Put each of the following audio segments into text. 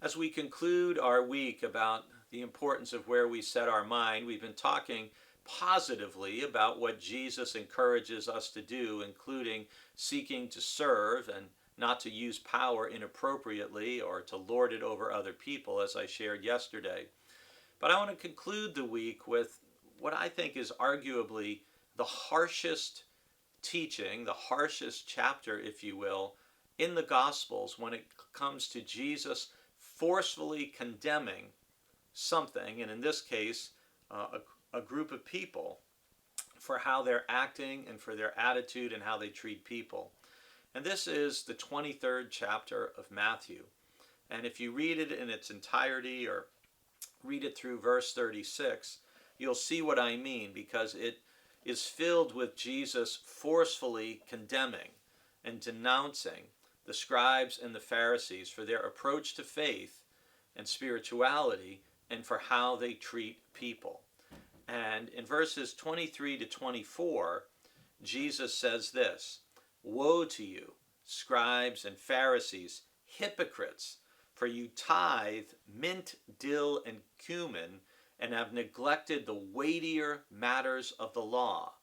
As we conclude our week about the importance of where we set our mind, we've been talking positively about what Jesus encourages us to do, including seeking to serve and not to use power inappropriately or to lord it over other people, as I shared yesterday. But I want to conclude the week with what I think is arguably the harshest teaching, the harshest chapter, if you will, in the Gospels when it comes to Jesus forcefully condemning something, and in this case, a group of people, for how they're acting and for their attitude and how they treat people. And this is the 23rd chapter of Matthew. And if you read it in its entirety or read it through verse 36, you'll see what I mean, because it is filled with Jesus forcefully condemning and denouncing the scribes and the Pharisees for their approach to faith and spirituality and for how they treat people. And in verses 23 to 24, Jesus says this: "Woe to you, scribes and Pharisees, hypocrites, for you tithe mint, dill, and cummin, and have neglected the weightier matters of the law,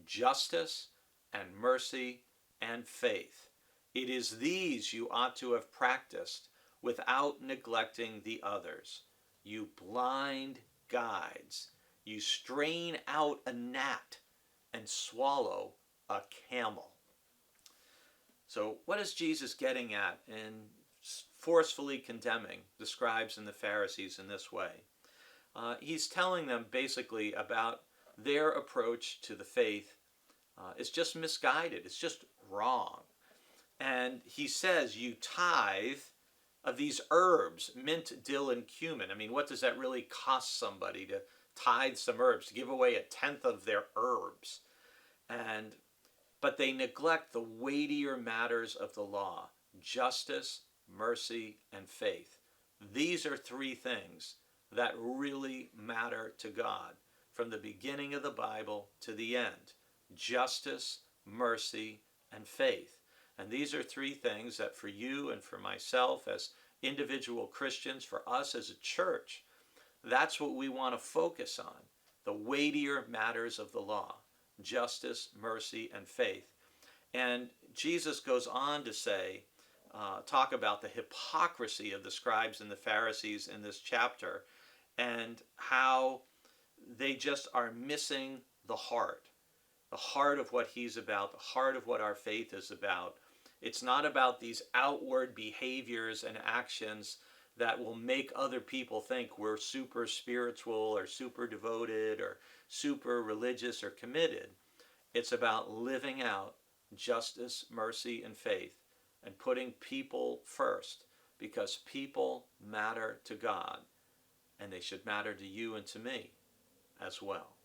justice and mercy and faith. It is these you ought to have practiced without neglecting the others. You blind guides, you strain out a gnat and swallow a camel." So what is Jesus getting at in forcefully condemning the scribes and the Pharisees in this way? He's telling them basically about their approach to the faith is just misguided. It's just wrong. And he says you tithe of these herbs, mint, dill, and cummin. I mean, what does that really cost somebody to tithe some herbs, to give away a tenth of their herbs? But they neglect the weightier matters of the law: justice, mercy, and faith. These are three things that really matter to God from the beginning of the Bible to the end: justice, mercy, and faith. And these are three things that for you and for myself as individual Christians, for us as a church, that's what we want to focus on: the weightier matters of the law: justice, mercy, and faith. And Jesus goes on to say, talk about the hypocrisy of the scribes and the Pharisees in this chapter, and how they just are missing the heart of what he's about, the heart of what our faith is about. It's not about these outward behaviors and actions that will make other people think we're super spiritual or super devoted or super religious or committed. It's about living out justice, mercy, and faith, and putting people first, because people matter to God, and they should matter to you and to me as well.